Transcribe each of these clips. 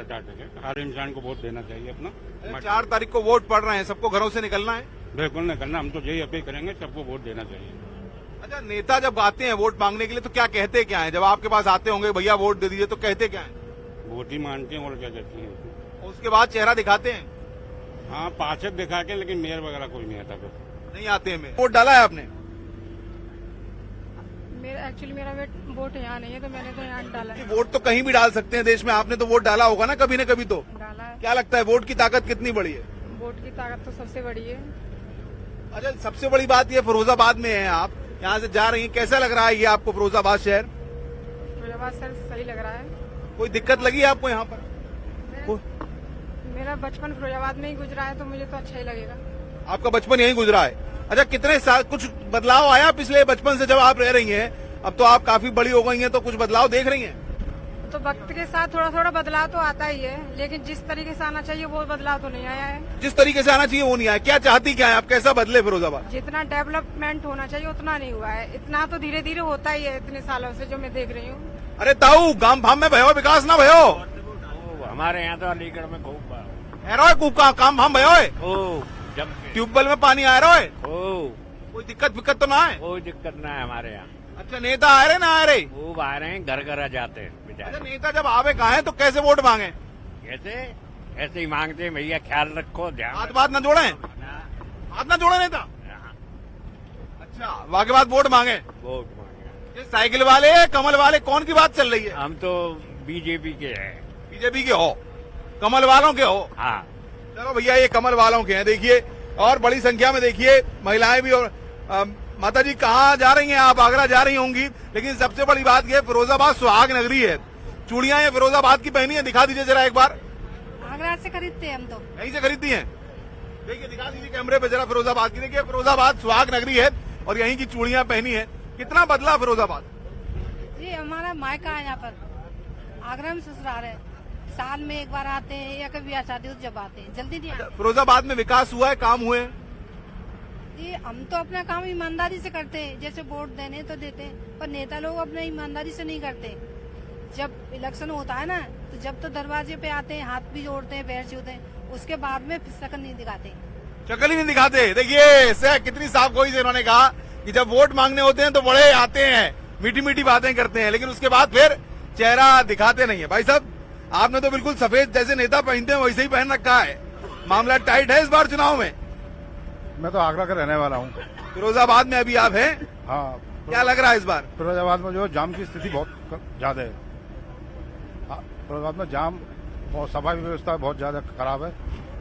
Chart है, हर इंसान को वोट देना चाहिए अपना। 4 तारीख को वोट पड़ रहे हैं, सबको घरों से निकलना है। बिल्कुल निकलना, हम तो यही अपील करेंगे, सबको वोट देना चाहिए। अच्छा, नेता जब आते हैं वोट मांगने के लिए तो क्या कहते क्या है? जब आपके पास आते होंगे भैया वोट दे दीजिए तो कहते क्या है? वोट ही मानते हैं और क्या कहते हैं। और उसके बाद चेहरा दिखाते हैं? हाँ, पार्षद दिखा के, लेकिन मेयर वगैरह कोई नहीं आता फिर। नहीं आते हैं। वोट डाला है आपने? एक्चुअली मेरा वोट यहाँ नहीं है, तो मैंने तो यहाँ डाला है। वोट तो कहीं भी डाल सकते हैं देश में, आपने तो वोट डाला होगा ना कभी न कभी तो। डाला है। क्या लगता है वोट की ताकत कितनी बड़ी है? वोट की ताकत तो सबसे बड़ी है। अच्छा, सबसे बड़ी बात ये फिरोजाबाद में है, आप यहाँ से जा रही हैं, कैसा लग रहा है ये आपको फिरोजाबाद शहर? फिरोजाबाद शहर सही लग रहा है। कोई दिक्कत लगी है आपको यहाँ पर? मेरा बचपन फिरोजाबाद में ही गुजरा है, तो मुझे तो अच्छा ही लगेगा। आपका बचपन यहीं गुजरा है? अच्छा, कितने साल कुछ बदलाव आया पिछले बचपन से जब आप रह रही हैं? अब तो आप काफी बड़ी हो गई हैं, तो कुछ बदलाव देख रही हैं? तो वक्त के साथ थोड़ा थोड़ा बदलाव तो आता ही है, लेकिन जिस तरीके से आना चाहिए वो बदलाव तो नहीं आया है। जिस तरीके से आना चाहिए वो नहीं आया। क्या चाहती क्या है आप, कैसा बदले फिरोजाबाद? जितना डेवलपमेंट होना चाहिए उतना नहीं हुआ है। इतना तो धीरे धीरे होता ही है, इतने सालों से जो मैं देख रही हूँ। अरे ताऊ, गांव भाम में भयो विकास ना भयो? हमारे यहाँ तो अलीगढ़ में खूब काम भाम भयो है? जब ट्यूबवेल में पानी आ रहा है? ओ कोई दिक्कत विक्कत तो ना है? कोई दिक्कत ना है हमारे यहाँ। अच्छा, नेता आ रहे ना आ रहे? खूब आ रहे हैं, घर घर आ जाते हैं अच्छा, बेचारे। नेता जब आवे कहा है तो कैसे वोट मांगे? कैसे ऐसे ही मांगते हैं, भैया ख्याल रखो, ध्यान हाथ बात न जोड़े, हाथ न जोड़े नेता। अच्छा, वाके बाद वोट मांगे। वोट मांगे। ये साइकिल वाले कमल वाले कौन की बात चल रही है? हम तो बीजेपी के हैं। बीजेपी के हो? कमल वालों के हो? हाँ। चलो भैया, ये कमल वालों के हैं। देखिए, और बड़ी संख्या में देखिए महिलाएं भी। और माता जी कहाँ जा रही हैं आप? आगरा जा रही होंगी, लेकिन सबसे बड़ी बात ये फिरोजाबाद सुहाग नगरी है। चूड़ियां ये फिरोजाबाद की पहनी है, दिखा दीजिए जरा एक बार। आगरा से खरीदते हैं हम तो। यहीं से खरीदती हैं? देखिए, दिखा दीजिए कैमरे पे जरा फिरोजाबाद की। देखिए, फिरोजाबाद सुहाग नगरी है और यहीं की चूड़ियां पहनी है। कितना बदला फिरोजाबाद? ये हमारा मायका है, यहाँ पर आगरा में ससुराल है। साल में एक बार आते हैं, या कभी शादी हो जब आते हैं, जल्दी नहीं आते। फिरोजाबाद में विकास हुआ है, काम हुए हैं? ये हम तो अपना काम ईमानदारी से करते हैं, जैसे वोट देने तो देते हैं, पर नेता लोग अपने ईमानदारी से नहीं करते। जब इलेक्शन होता है ना, तो जब तो दरवाजे पे आते हैं, हाथ भी जोड़ते हैं, पैर छूते हैं, उसके बाद में शकल नहीं दिखाते। शक्ल ही नहीं दिखाते। देखिए कितनी साफ गोई से इन्होंने कहा कि जब वोट मांगने होते हैं तो बड़े आते हैं, मीठी मीठी बातें करते हैं, लेकिन उसके बाद फिर चेहरा दिखाते नहीं है। भाई साहब, आपने तो बिल्कुल सफेद जैसे नेता पहनते हैं वैसे ही पहन रखा है। मामला टाइट है इस बार चुनाव में। मैं तो आगरा का रहने वाला हूँ। फिरोजाबाद में अभी आप हैं? हाँ। क्या लग रहा है इस बार? फिरोजाबाद में जो जाम की स्थिति बहुत ज्यादा है। फिरोजाबाद में जाम और सफाई व्यवस्था बहुत ज्यादा खराब है,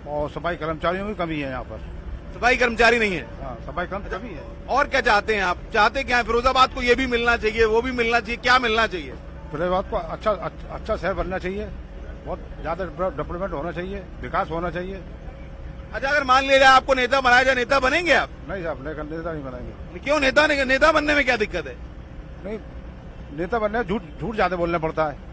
और सफाई कर्मचारियों की कमी है यहाँ पर। सफाई कर्मचारी नहीं है? हाँ, सफाई कर्मचारी कमी है। और क्या चाहते हैं आप? चाहते क्या है? फिरोजाबाद को ये भी मिलना चाहिए, वो भी मिलना चाहिए, क्या मिलना चाहिए? फिरोजाबाद को अच्छा शहर बनना चाहिए, बहुत ज्यादा डेवलपमेंट होना चाहिए, विकास होना चाहिए। अच्छा, अगर मान लिया जाए आपको नेता बनाया जाए, नेता बनेंगे आप? नहीं साहब, नेता नहीं बनाएंगे। क्यों? नेता बनने में क्या दिक्कत है? नहीं, नेता बनने में झूठ ज्यादा बोलना पड़ता है।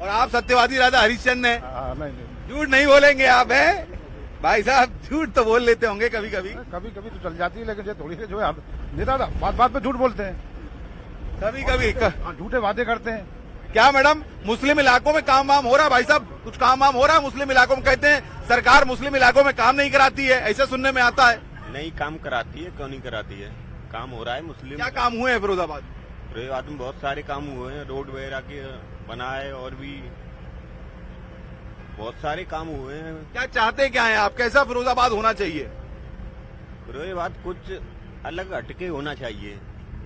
और आप सत्यवादी राजा हरिश्चंद्र हैं। नहीं, झूठ नहीं बोलेंगे आप, हैं भाई साहब? झूठ तो बोल लेते होंगे कभी कभी। कभी कभी तो चल जाती है, लेकिन ये थोड़ी सी जो है नेता बात पे झूठ बोलते हैं, कभी कभी झूठे वादे करते हैं। क्या मैडम, मुस्लिम इलाकों में काम वाम हो रहा है? भाई साहब, कुछ काम वाम हो रहा है मुस्लिम इलाकों में? कहते हैं सरकार मुस्लिम इलाकों में काम नहीं कराती है, ऐसा सुनने में आता है। नहीं, काम कराती है, क्यों नहीं कराती है? काम हो रहा है मुस्लिम। क्या काम हुए हैं फिरोजाबाद? फिरोजाबाद में बहुत सारे काम हुए हैं, रोड वगैरह के बनाए, और भी बहुत सारे काम हुए हैं। क्या चाहते क्या है आप? कैसा फिरोजाबाद होना चाहिए? फिरोजाबाद कुछ अलग हटके होना चाहिए।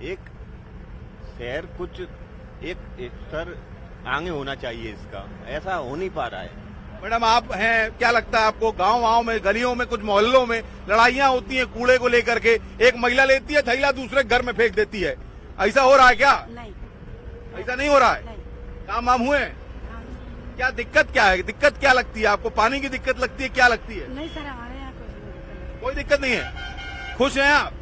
एक शहर कुछ एक स्तर आगे होना चाहिए इसका, ऐसा हो नहीं पा रहा है। मैडम, आप हैं, क्या लगता है आपको? गांव में, गलियों में, कुछ मोहल्लों में लड़ाइयां होती हैं कूड़े को लेकर के। एक महिला लेती है थैला, दूसरे घर में फेंक देती है। ऐसा हो रहा है क्या? नहीं, ऐसा नहीं हो रहा है। नहीं। काम वाम हुए? क्या दिक्कत क्या है? दिक्कत क्या लगती है आपको? पानी की दिक्कत लगती है? क्या लगती है? नहीं सर, हमारे यहाँ कोई दिक्कत नहीं है। खुश हैं आप?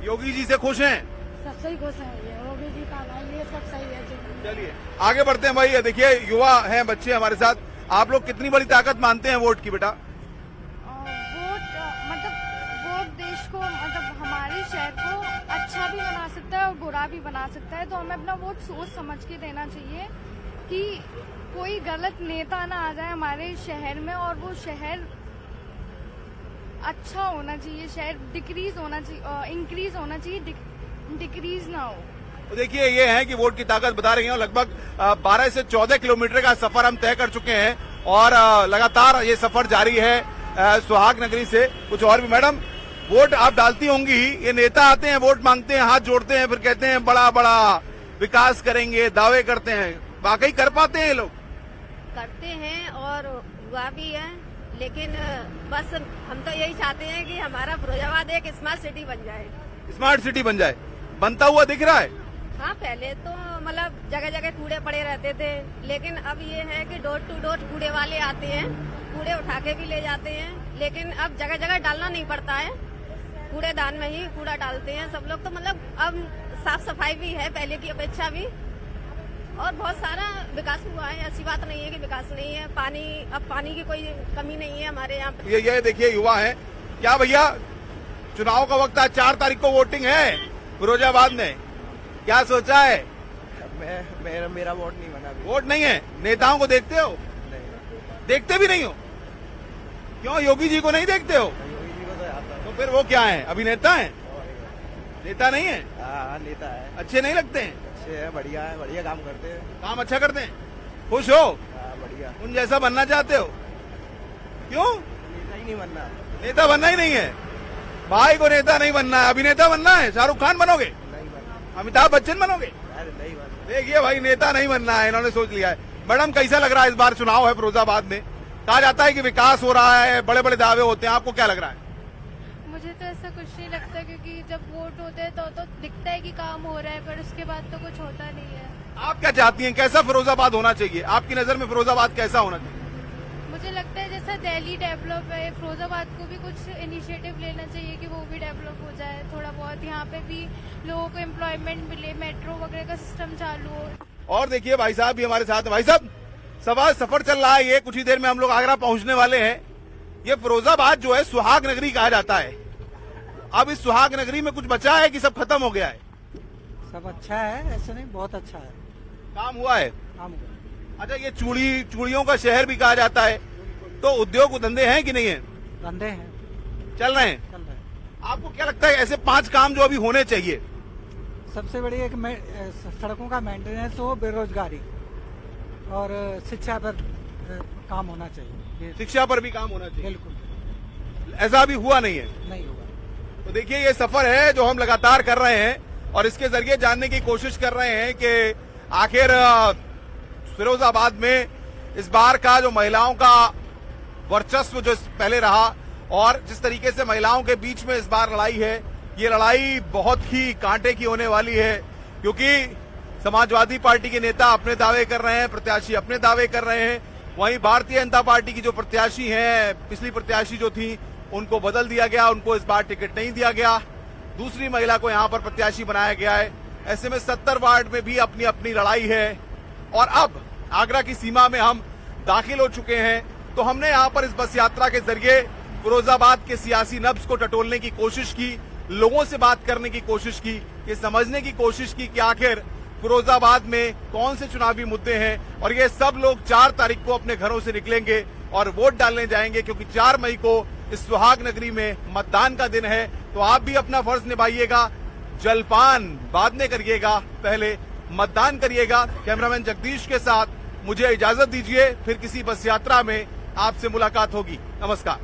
योगी जी से खुश हैं? सब सही खुश है, योगी जी का ये सब सही है। चलिए आगे बढ़ते हैं भाई। देखिए, युवा हैं, बच्चे हमारे साथ। आप लोग कितनी बड़ी ताकत मानते हैं वोट की बेटा? वोट देश को, मतलब हमारे शहर को अच्छा भी बना सकता है और बुरा भी बना सकता है, तो हमें अपना वोट सोच समझ के देना चाहिए कि कोई गलत नेता ना आ जाए हमारे शहर में और वो शहर अच्छा होना चाहिए, शहर डिक्रीज होना चाहिए, इंक्रीज होना चाहिए, डिक्रीज ना हो। तो देखिए ये है कि वोट की ताकत बता रही है। लगभग 12 से 14 किलोमीटर का सफर हम तय कर चुके हैं और लगातार ये सफर जारी है सुहाग नगरी से। कुछ और भी मैडम, वोट आप डालती होंगी, ये नेता आते हैं, वोट मांगते हैं, हाथ जोड़ते हैं, फिर कहते हैं बड़ा बड़ा विकास करेंगे, दावे करते हैं, वाकई कर पाते हैं ये लोग? करते हैं और हुआ भी है, लेकिन बस हम तो यही चाहते हैं कि हमारा फिरोजाबाद एक स्मार्ट सिटी बन जाए। स्मार्ट सिटी बन जाए, बनता हुआ दिख रहा है? हाँ, पहले तो मतलब जगह जगह कूड़े पड़े रहते थे, लेकिन अब ये है कि डोर टू डोर कूड़े वाले आते हैं, कूड़े उठा के भी ले जाते हैं, लेकिन अब जगह जगह डालना नहीं पड़ता है, कूड़ेदान में ही कूड़ा डालते हैं सब लोग। तो मतलब अब साफ सफाई भी है पहले की अपेक्षा भी, और बहुत सारा विकास हुआ है। ऐसी बात नहीं है कि विकास नहीं है। अब पानी की कोई कमी नहीं है हमारे यहाँ पे। ये देखिए युवा है क्या भैया, चुनाव का वक्त आज 4 तारीख को वोटिंग है फिरोजाबाद में, क्या सोचा है? मेरा वोट नहीं बना अभी। वोट नहीं है? नेताओं को देखते हो? नहीं, देखते भी नहीं हो? क्यों, योगी जी को नहीं देखते हो? योगी जी को तो आता है। तो फिर वो क्या है, अभिनेता है? नेता नहीं है? हाँ, नेता है, अच्छे नहीं लगते हैं? अच्छे है, बढ़िया काम करते हैं। काम अच्छा करते हैं, खुश हो? हाँ, बढ़िया। उन जैसा बनना चाहते हो? क्यों? नेता ही नहीं बनना। नेता बनना ही नहीं है भाई को, नेता नहीं बनना है, अभिनेता बनना है। शाहरुख खान बनोगे? नहीं बनना। अमिताभ बच्चन बनोगे? अरे नहीं बनना। देखिए भाई, नेता नहीं बनना है, इन्होंने सोच लिया है। मैडम कैसा लग रहा है, इस बार चुनाव है फिरोजाबाद में, कहा जाता है कि विकास हो रहा है, बड़े बड़े दावे होते हैं, आपको क्या लग रहा है? मुझे तो ऐसा कुछ नहीं लगता, क्योंकि जब वोट होते हैं तो दिखता है कि काम हो रहा है, पर उसके बाद तो कुछ होता नहीं है। आप क्या चाहती हैं, कैसा फिरोजाबाद होना चाहिए आपकी नजर में? फिरोजाबाद कैसा होना चाहिए? मुझे लगता है जैसा दिल्ली डेवलप है, फिरोजाबाद को भी कुछ इनिशिएटिव लेना चाहिए कि वो भी डेवलप हो जाए थोड़ा बहुत, यहाँ पे भी लोगों को एम्प्लॉयमेंट मिले, मेट्रो वगैरह का सिस्टम चालू हो। और देखिए भाई साहब भी हमारे साथ हैं। भाई साहब, सफर चल रहा है, ये कुछ ही देर में हम लोग आगरा पहुंचने वाले हैं। ये फिरोजाबाद जो है सुहाग नगरी कहा जाता है। अब इस सुहाग नगरी में कुछ बचा है कि सब खत्म हो गया है? सब अच्छा है, ऐसा नहीं, बहुत अच्छा है, काम हुआ है। काम हुआ। अच्छा, ये चूड़ियों का शहर भी कहा जाता है, तो उद्योग धंधे हैं कि नहीं है? धंधे हैं, चल रहे हैं। चल रहे हैं। आपको क्या लगता है ऐसे 5 काम जो अभी होने चाहिए? सबसे बड़ी एक सड़कों का मेंटेनेंस हो, बेरोजगारी और शिक्षा पर काम होना चाहिए। शिक्षा पर भी काम होना चाहिए। बिल्कुल, ऐसा अभी हुआ नहीं है। नहीं होगा। तो देखिए ये सफर है जो हम लगातार कर रहे हैं और इसके जरिए जानने की कोशिश कर रहे हैं कि आखिर फिरोजाबाद में इस बार का जो महिलाओं का वर्चस्व जो पहले रहा और जिस तरीके से महिलाओं के बीच में इस बार लड़ाई है, ये लड़ाई बहुत ही कांटे की होने वाली है, क्योंकि समाजवादी पार्टी के नेता अपने दावे कर रहे हैं, प्रत्याशी अपने दावे कर रहे हैं। वहीं भारतीय जनता पार्टी की जो प्रत्याशी हैं, पिछली प्रत्याशी जो थी उनको बदल दिया गया, उनको इस बार टिकट नहीं दिया गया, दूसरी महिला को यहां पर प्रत्याशी बनाया गया है। ऐसे में 70 वार्ड में भी अपनी अपनी लड़ाई है और अब आगरा की सीमा में हम दाखिल हो चुके हैं। तो हमने यहां पर इस बस यात्रा के जरिए फिरोजाबाद के सियासी नब्ज को टटोलने की कोशिश की, लोगों से बात करने की कोशिश की, ये समझने की कोशिश की कि आखिर फिरोजाबाद में कौन से चुनावी मुद्दे हैं। और ये सब लोग 4 तारीख को अपने घरों से निकलेंगे और वोट डालने जाएंगे, क्योंकि 4 मई को इस सुहाग नगरी में मतदान का दिन है। तो आप भी अपना फर्ज निभाइएगा, जलपान बाद में करिएगा, पहले मतदान करिएगा। कैमरामैन जगदीश के साथ मुझे इजाजत दीजिए, फिर किसी बस यात्रा में आपसे मुलाकात होगी। नमस्कार।